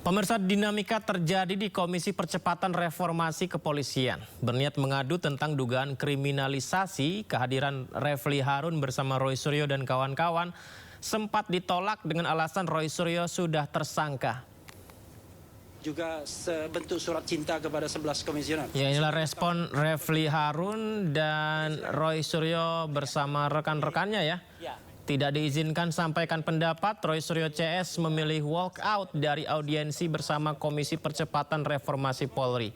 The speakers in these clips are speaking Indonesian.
Pemirsa, dinamika terjadi di Komisi Percepatan Reformasi Kepolisian. Berniat mengadu tentang dugaan kriminalisasi, kehadiran Refli Harun bersama Roy Suryo dan kawan-kawan sempat ditolak dengan alasan Roy Suryo sudah tersangka. Juga sebentuk surat cinta kepada 11 komisioner. Ya, inilah respon Refli Harun dan Roy Suryo bersama rekan-rekannya ya. Tidak diizinkan sampaikan pendapat, Roy Suryo CS memilih walk out dari audiensi bersama Komisi Percepatan Reformasi Polri.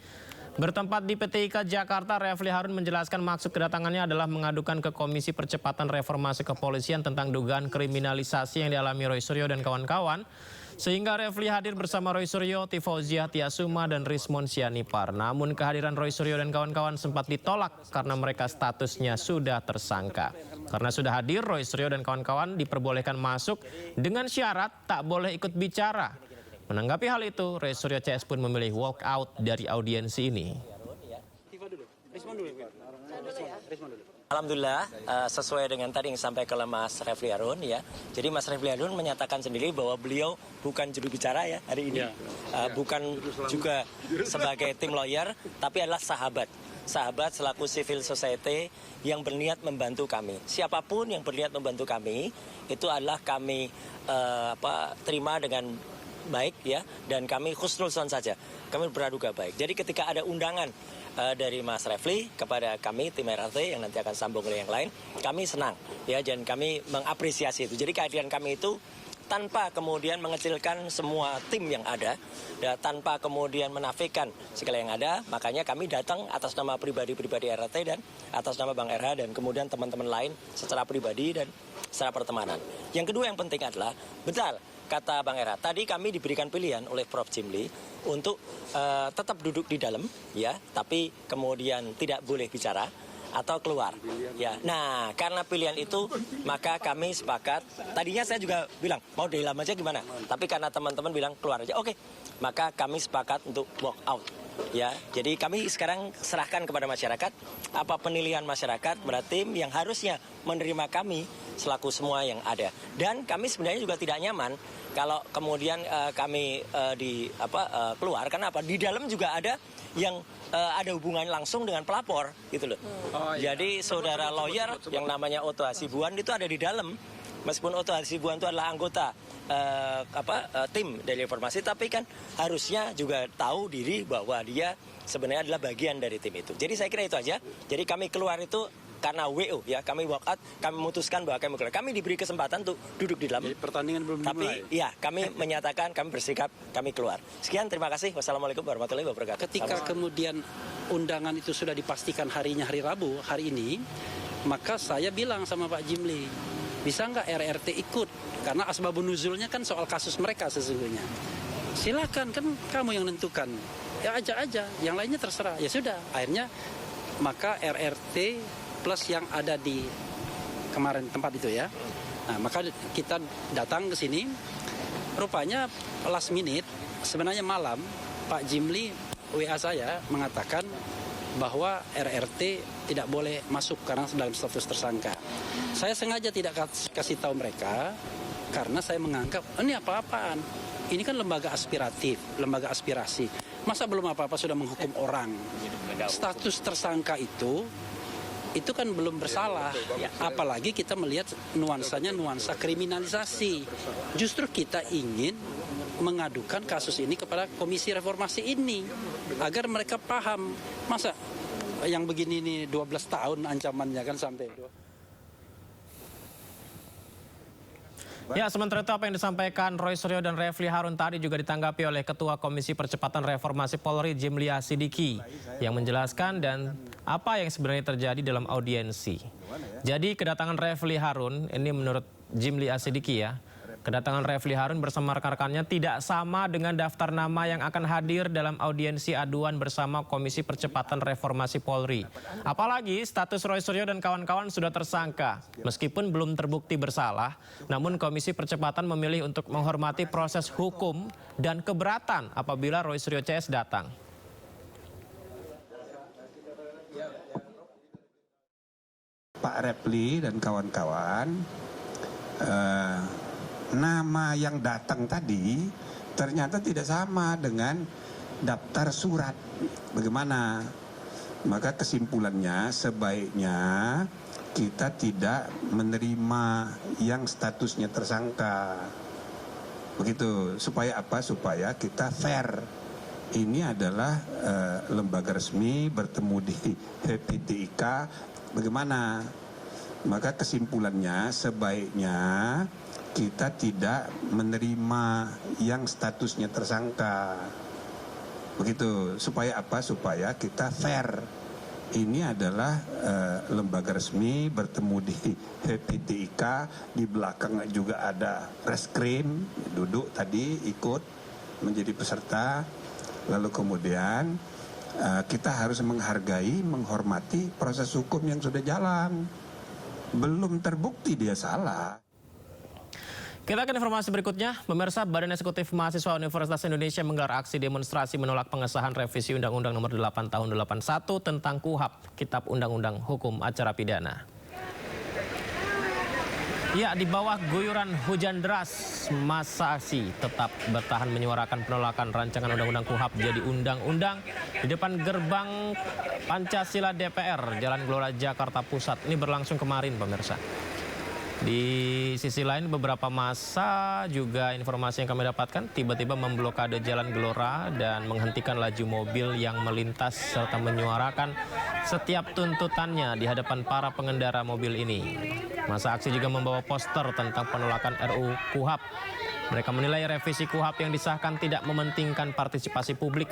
Bertempat di PTIK Jakarta, Refli Harun menjelaskan maksud kedatangannya adalah mengadukan ke Komisi Percepatan Reformasi Kepolisian tentang dugaan kriminalisasi yang dialami Roy Suryo dan kawan-kawan. Sehingga Refli hadir bersama Roy Suryo, Tifauziah Tiasuma, dan Rismon Sianipar. Namun kehadiran Roy Suryo dan kawan-kawan sempat ditolak karena mereka statusnya sudah tersangka. Karena sudah hadir, Roy Suryo dan kawan-kawan diperbolehkan masuk dengan syarat tak boleh ikut bicara. Menanggapi hal itu, Roy Suryo CS pun memilih walk out dari audiensi ini. Alhamdulillah, sesuai dengan tadi yang disampaikan oleh Mas Refli Harun ya. Jadi Mas Refli Harun menyatakan sendiri bahwa beliau bukan juru bicara ya hari ini. Bukan juga sebagai tim lawyer, tapi adalah sahabat. Sahabat selaku civil society yang berniat membantu kami. Siapapun yang berniat membantu kami, itu adalah kami terima dengan baik ya, dan kami husnuzon saja. Kami berpraduga baik. Jadi ketika ada undangan dari Mas Refli kepada kami tim RRT yang nanti akan sambung oleh yang lain, kami senang ya, dan kami mengapresiasi itu. Jadi kehadiran kami itu tanpa kemudian mengecilkan semua tim yang ada, ya, tanpa kemudian menafikan segala yang ada. Makanya kami datang atas nama pribadi-pribadi RRT dan atas nama Bang RH dan kemudian teman-teman lain secara pribadi dan secara pertemanan. Yang kedua yang penting adalah, betul kata Bang RH, tadi kami diberikan pilihan oleh Prof. Jimli untuk tetap duduk di dalam, ya, tapi kemudian tidak boleh bicara atau keluar. Ya, nah karena pilihan itu maka kami sepakat. Tadinya saya juga bilang mau di dalam aja gimana, tapi karena teman-teman bilang keluar aja, oke, maka kami sepakat untuk walk out. Ya, jadi kami sekarang serahkan kepada masyarakat apa penilaian masyarakat pada tim yang harusnya menerima kami selaku semua yang ada. Dan kami sebenarnya juga tidak nyaman kalau kemudian kami keluar, karena apa? Di dalam juga ada yang ada hubungan langsung dengan pelapor gitu loh. Jadi saudara lawyer yang namanya Otto Hasibuan itu ada di dalam. Meskipun Otto Hasibuan itu adalah anggota tim dari informasi, tapi kan harusnya juga tahu diri bahwa dia sebenarnya adalah bagian dari tim itu. Jadi saya kira itu aja. Jadi kami keluar itu karena WO ya, kami walk out, kami memutuskan bahwa kami keluar. Kami diberi kesempatan untuk duduk di dalam. Jadi pertandingan belum dimulai. Tapi ya, kami menyatakan, kami bersikap, kami keluar. Sekian, terima kasih. Wassalamualaikum warahmatullahi wabarakatuh. Ketika kemudian undangan itu sudah dipastikan harinya hari Rabu, hari ini, maka saya bilang sama Pak Jimli, bisa nggak RRT ikut? Karena asbabun nuzulnya kan soal kasus mereka sesungguhnya. Silakan, kan kamu yang nentukan. Ya ajak aja, yang lainnya terserah. Ya sudah, akhirnya maka RRT plus yang ada di kemarin tempat itu ya. Nah, maka kita datang ke sini. Rupanya last minute, sebenarnya malam, Pak Jimli WA saya mengatakan bahwa RRT tidak boleh masuk karena dalam status tersangka. Saya sengaja tidak kasih tahu mereka karena saya menganggap ini apa-apaan. Ini kan lembaga aspiratif, lembaga aspirasi. Masa belum apa-apa sudah menghukum orang? Status tersangka itu kan belum bersalah. Apalagi kita melihat nuansanya nuansa kriminalisasi. Justru kita ingin mengadukan kasus ini kepada Komisi Reformasi ini agar mereka paham. Masa yang begini ini 12 tahun ancamannya kan sampai. Ya, sementara itu apa yang disampaikan Roy Suryo dan Refli Harun tadi juga ditanggapi oleh Ketua Komisi Percepatan Reformasi Polri Jimli Asidiki yang menjelaskan dan apa yang sebenarnya terjadi dalam audiensi. Jadi kedatangan Refli Harun ini menurut Jimli Asidiki ya, kedatangan Refli Harun bersama rekan-rekannya tidak sama dengan daftar nama yang akan hadir dalam audiensi aduan bersama Komisi Percepatan Reformasi Polri. Apalagi status Roy Suryo dan kawan-kawan sudah tersangka. Meskipun belum terbukti bersalah, namun Komisi Percepatan memilih untuk menghormati proses hukum dan keberatan apabila Roy Suryo CS datang. Pak Refli dan kawan-kawan, nama yang datang tadi ternyata tidak sama dengan daftar surat. Bagaimana? Maka kesimpulannya sebaiknya kita tidak menerima yang statusnya tersangka. Begitu. Supaya apa? Supaya kita fair. Ini adalah lembaga resmi bertemu di PTIK. Bagaimana? Maka kesimpulannya sebaiknya kita tidak menerima yang statusnya tersangka. Begitu. Supaya apa? Supaya kita fair. Ini adalah lembaga resmi bertemu di PTIK. Di belakang juga ada reskrim, duduk tadi ikut menjadi peserta. Lalu kemudian kita harus menghargai, menghormati proses hukum yang sudah jalan. Belum terbukti dia salah. Kita ke informasi berikutnya. Pemirsa, Badan Eksekutif Mahasiswa Universitas Indonesia menggelar aksi demonstrasi menolak pengesahan revisi Undang-Undang Nomor 8 Tahun 81 tentang KUHP, Kitab Undang-Undang Hukum Acara Pidana. Ya, di bawah guyuran hujan deras, massa aksi tetap bertahan menyuarakan penolakan rancangan Undang-Undang KUHP jadi undang-undang di depan gerbang Pancasila DPR, Jalan Gelora, Jakarta Pusat. Ini berlangsung kemarin, pemirsa. Di sisi lain, beberapa massa juga informasi yang kami dapatkan tiba-tiba memblokade Jalan Gelora dan menghentikan laju mobil yang melintas serta menyuarakan setiap tuntutannya di hadapan para pengendara mobil ini. Massa aksi juga membawa poster tentang penolakan RUU KUHP. Mereka menilai revisi KUHP yang disahkan tidak mementingkan partisipasi publik.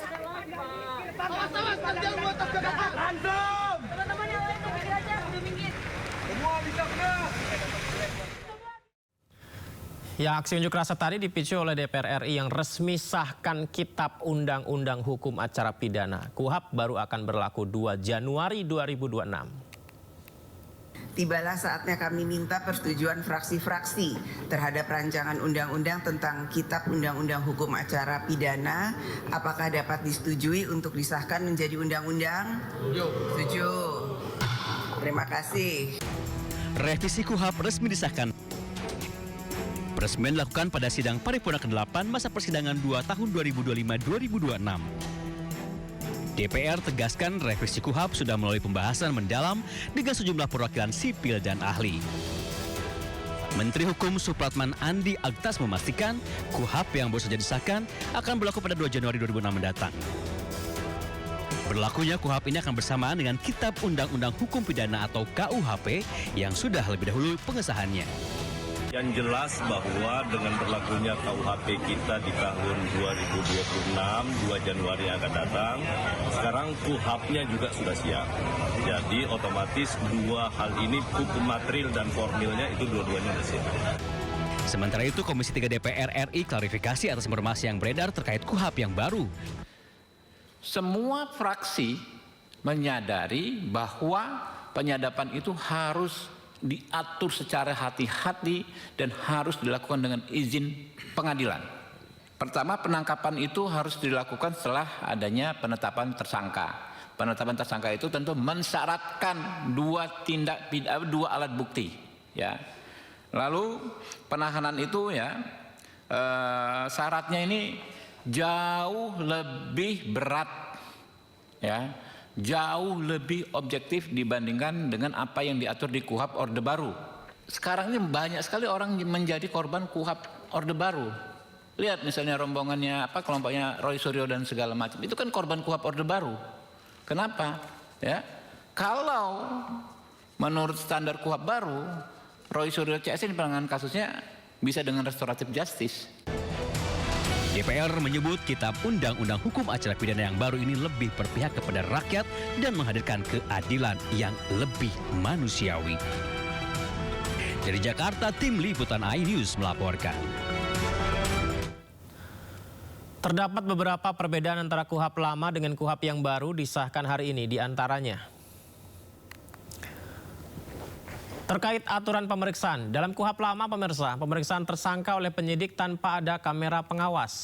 Ya, aksi unjuk rasa tadi dipicu oleh DPR RI yang resmi sahkan Kitab Undang-Undang Hukum Acara Pidana. KUHP baru akan berlaku 2 Januari 2026. Tibalah saatnya kami minta persetujuan fraksi-fraksi terhadap rancangan undang-undang tentang Kitab Undang-Undang Hukum Acara Pidana. Apakah dapat disetujui untuk disahkan menjadi undang-undang? Setuju. Terima kasih. Revisi KUHP resmi disahkan. Peresmian dilakukan pada sidang paripurna ke-8 masa persidangan 2 tahun 2025-2026. DPR tegaskan revisi KUHP sudah melalui pembahasan mendalam dengan sejumlah perwakilan sipil dan ahli. Menteri Hukum Supratman Andi Aktas memastikan KUHP yang baru saja disahkan akan berlaku pada 2 Januari 2006 mendatang. Berlakunya KUHP ini akan bersamaan dengan Kitab Undang-Undang Hukum Pidana atau KUHP yang sudah lebih dahulu pengesahannya. Yang jelas bahwa dengan berlakunya KUHP kita di tahun 2026, 2 Januari yang akan datang, sekarang KUHP-nya juga sudah siap. Jadi otomatis dua hal ini, hukum material dan formilnya itu dua-duanya sudah siap. Sementara itu Komisi 3 DPR RI klarifikasi atas informasi yang beredar terkait KUHP yang baru. Semua fraksi menyadari bahwa penyadapan itu harus diatur secara hati-hati dan harus dilakukan dengan izin pengadilan. Pertama, penangkapan itu harus dilakukan setelah adanya penetapan tersangka. Penetapan tersangka itu tentu mensyaratkan dua alat bukti, ya. Lalu penahanan itu ya syaratnya ini jauh lebih berat, ya. Jauh lebih objektif dibandingkan dengan apa yang diatur di KUHP Orde Baru. Sekarang ini banyak sekali orang menjadi korban KUHP Orde Baru. Lihat misalnya rombongannya kelompoknya Roy Suryo dan segala macam. Itu kan korban KUHP Orde Baru. Kenapa? Ya. Kalau menurut standar KUHP baru, Roy Suryo CS ini penanganan kasusnya bisa dengan restoratif justice. DPR menyebut Kitab Undang-Undang Hukum Acara Pidana yang baru ini lebih berpihak kepada rakyat dan menghadirkan keadilan yang lebih manusiawi. Dari Jakarta, tim liputan iNews melaporkan. Terdapat beberapa perbedaan antara KUHP lama dengan KUHP yang baru disahkan hari ini, di antaranya terkait aturan pemeriksaan. Dalam KUHP lama, pemirsa, pemeriksaan tersangka oleh penyidik tanpa ada kamera pengawas.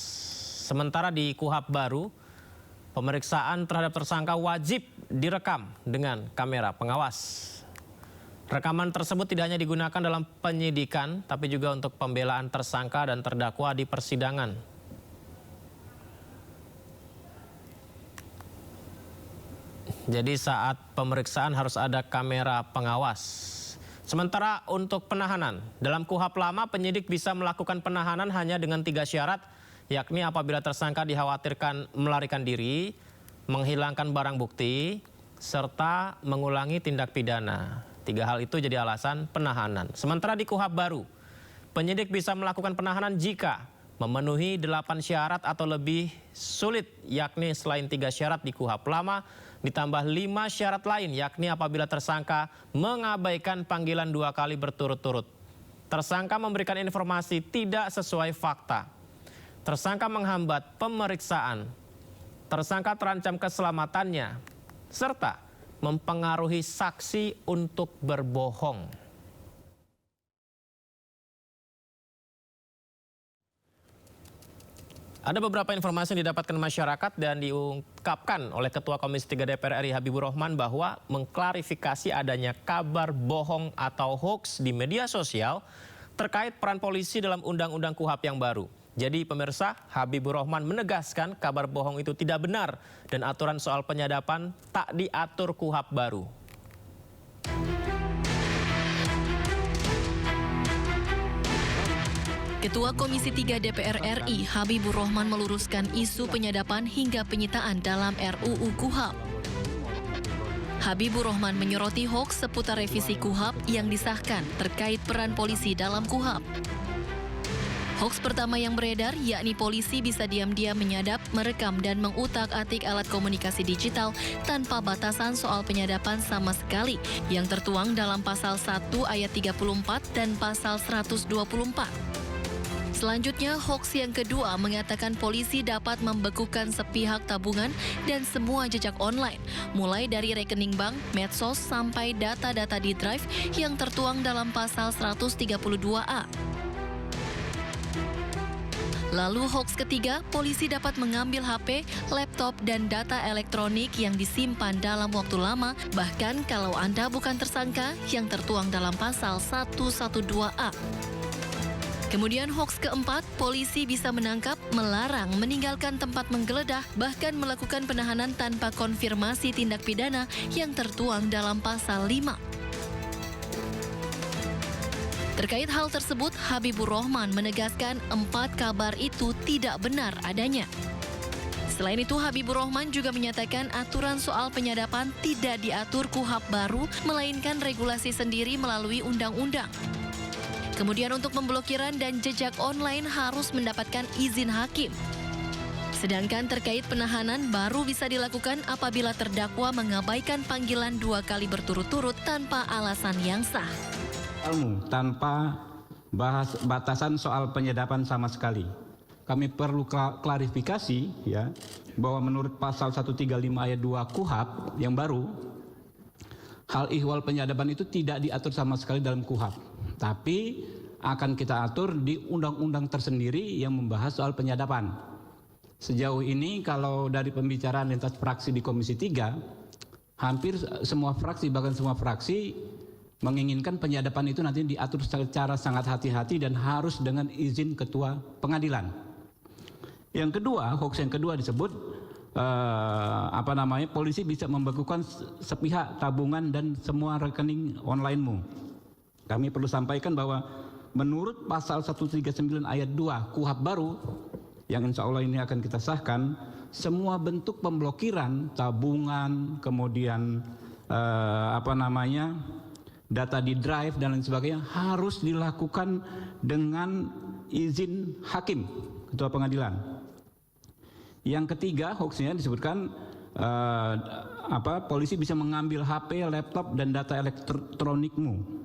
Sementara di KUHP baru, pemeriksaan terhadap tersangka wajib direkam dengan kamera pengawas. Rekaman tersebut tidak hanya digunakan dalam penyidikan, tapi juga untuk pembelaan tersangka dan terdakwa di persidangan. Jadi saat pemeriksaan harus ada kamera pengawas. Sementara untuk penahanan, dalam KUHP lama penyidik bisa melakukan penahanan hanya dengan 3 syarat, yakni apabila tersangka dikhawatirkan melarikan diri, menghilangkan barang bukti, serta mengulangi tindak pidana. 3 hal itu jadi alasan penahanan. Sementara di KUHP baru, penyidik bisa melakukan penahanan jika memenuhi 8 syarat atau lebih sulit, yakni selain 3 syarat di KUHP lama, ditambah 5 syarat lain, yakni apabila tersangka mengabaikan panggilan 2 kali berturut-turut. Tersangka memberikan informasi tidak sesuai fakta. Tersangka menghambat pemeriksaan. Tersangka terancam keselamatannya. Serta mempengaruhi saksi untuk berbohong. Ada beberapa informasi yang didapatkan masyarakat dan diungkapkan oleh Ketua Komisi 3 DPR RI Habibur Rahman bahwa mengklarifikasi adanya kabar bohong atau hoax di media sosial terkait peran polisi dalam Undang-Undang KUHP yang baru. Jadi pemirsa, Habibur Rahman menegaskan kabar bohong itu tidak benar dan aturan soal penyadapan tak diatur KUHP baru. Ketua Komisi 3 DPR RI Habibur Rahman meluruskan isu penyadapan hingga penyitaan dalam RUU KUHP. Habibur Rahman menyoroti hoaks seputar revisi KUHP yang disahkan terkait peran polisi dalam KUHP. Hoaks pertama yang beredar yakni polisi bisa diam-diam menyadap, merekam dan mengutak-atik alat komunikasi digital tanpa batasan soal penyadapan sama sekali yang tertuang dalam pasal 1 ayat 34 dan pasal 124. Selanjutnya, hoaks yang kedua mengatakan polisi dapat membekukan sepihak tabungan dan semua jejak online, mulai dari rekening bank, medsos, sampai data-data di drive yang tertuang dalam pasal 132A. Lalu hoaks ketiga, polisi dapat mengambil HP, laptop, dan data elektronik yang disimpan dalam waktu lama, bahkan kalau Anda bukan tersangka yang tertuang dalam pasal 112A. Kemudian hoaks keempat, polisi bisa menangkap, melarang, meninggalkan tempat menggeledah, bahkan melakukan penahanan tanpa konfirmasi tindak pidana yang tertuang dalam pasal 5. Terkait hal tersebut, Habibur Rahman menegaskan 4 kabar itu tidak benar adanya. Selain itu, Habibur Rahman juga menyatakan aturan soal penyadapan tidak diatur KUHP baru, melainkan regulasi sendiri melalui undang-undang. Kemudian untuk pemblokiran dan jejak online harus mendapatkan izin hakim. Sedangkan terkait penahanan baru bisa dilakukan apabila terdakwa mengabaikan panggilan 2 kali berturut-turut tanpa alasan yang sah. Tanpa batasan soal penyadapan sama sekali. Kami perlu klarifikasi ya bahwa menurut pasal 135 ayat 2 KUHP yang baru, hal ihwal penyadapan itu tidak diatur sama sekali dalam KUHP. Tapi akan kita atur di undang-undang tersendiri yang membahas soal penyadapan. Sejauh ini kalau dari pembicaraan lintas fraksi di Komisi 3, hampir semua fraksi, bahkan semua fraksi menginginkan penyadapan itu nanti diatur secara sangat hati-hati dan harus dengan izin ketua pengadilan. Yang kedua, hoax yang kedua disebut polisi bisa membekukan sepihak tabungan dan semua rekening online-mu. Kami perlu sampaikan bahwa menurut pasal 139 ayat 2 KUHP baru yang insya Allah ini akan kita sahkan, semua bentuk pemblokiran tabungan, kemudian data di drive dan lain sebagainya harus dilakukan dengan izin hakim, ketua pengadilan. Yang ketiga, hoaxnya disebutkan polisi bisa mengambil HP, laptop dan data elektronikmu.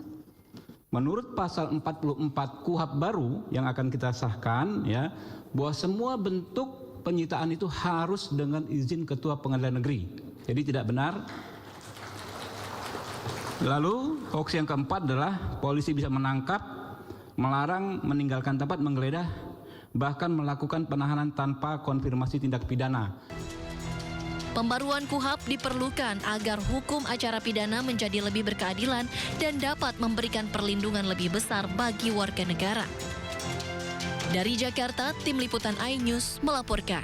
Menurut pasal 44 KUHP baru yang akan kita sahkan ya, bahwa semua bentuk penyitaan itu harus dengan izin ketua pengadilan negeri. Jadi tidak benar. Lalu hoax yang keempat adalah polisi bisa menangkap, melarang, meninggalkan tempat menggeledah, bahkan melakukan penahanan tanpa konfirmasi tindak pidana. Pembaruan KUHP diperlukan agar hukum acara pidana menjadi lebih berkeadilan dan dapat memberikan perlindungan lebih besar bagi warga negara. Dari Jakarta, Tim Liputan iNews melaporkan.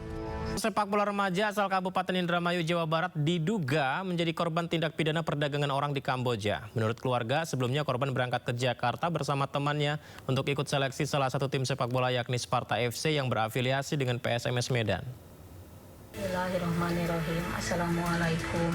Sepak bola remaja asal Kabupaten Indramayu, Jawa Barat diduga menjadi korban tindak pidana perdagangan orang di Kamboja. Menurut keluarga, sebelumnya korban berangkat ke Jakarta bersama temannya untuk ikut seleksi salah satu tim sepak bola yakni Sparta FC yang berafiliasi dengan PSMS Medan. Bismillahirrahmanirrahim. Assalamualaikum.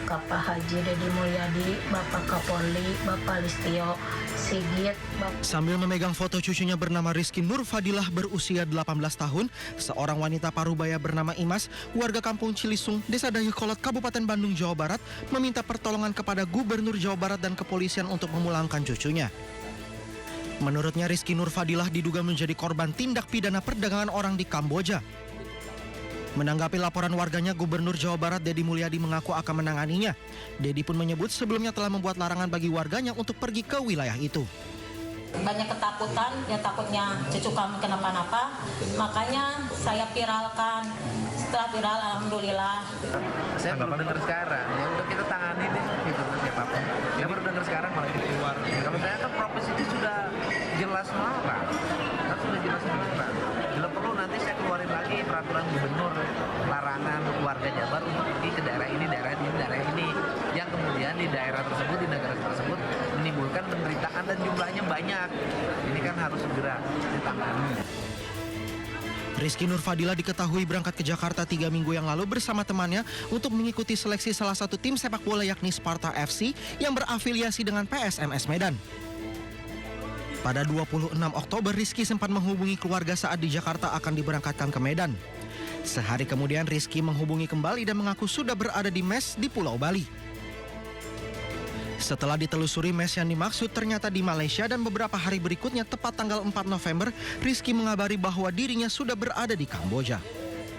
Bapak Haji Dedi Mulyadi, Bapak Kapolri, Bapak Listio Sigit. Sambil memegang foto cucunya bernama Rizky Nur Fadilah berusia 18 tahun, seorang wanita parubaya bernama Imas, warga kampung Cilisung, Desa Dayukolot, Kabupaten Bandung, Jawa Barat, meminta pertolongan kepada Gubernur Jawa Barat dan kepolisian untuk memulangkan cucunya. Menurutnya, Rizky Nur Fadilah diduga menjadi korban tindak pidana perdagangan orang di Kamboja. Menanggapi laporan warganya, Gubernur Jawa Barat Dedi Mulyadi mengaku akan menanganinya. Dedi pun menyebut sebelumnya telah membuat larangan bagi warganya untuk pergi ke wilayah itu. Banyak ketakutan, ya takutnya cucu kami kenapa-napa, makanya saya viralkan. Setelah viral, alhamdulillah. Saya baru dengar sekarang, ya udah kita tangani deh, gitu siapapun. Saya baru dengar sekarang malah kita keluar. Kalau saya kan propis itu sudah jelas melarang, Bila perlu nanti saya keluarin lagi peraturan gubernur larangan warga Jabar untuk pergi ke daerah ini, daerah ini, daerah ini, yang kemudian di daerah tersebut, di negara tersebut menimbulkan penderitaan dan jumlahnya banyak. Ini kan harus segera ditangani. Rizky Nur Fadilah diketahui berangkat ke Jakarta 3 minggu yang lalu bersama temannya untuk mengikuti seleksi salah satu tim sepak bola yakni Sparta FC yang berafiliasi dengan PSMS Medan. Pada 26 Oktober, Rizky sempat menghubungi keluarga saat di Jakarta akan diberangkatkan ke Medan. Sehari kemudian, Rizky menghubungi kembali dan mengaku sudah berada di mes di Pulau Bali. Setelah ditelusuri, mes yang dimaksud ternyata di Malaysia dan beberapa hari berikutnya, tepat tanggal 4 November, Rizky mengabari bahwa dirinya sudah berada di Kamboja.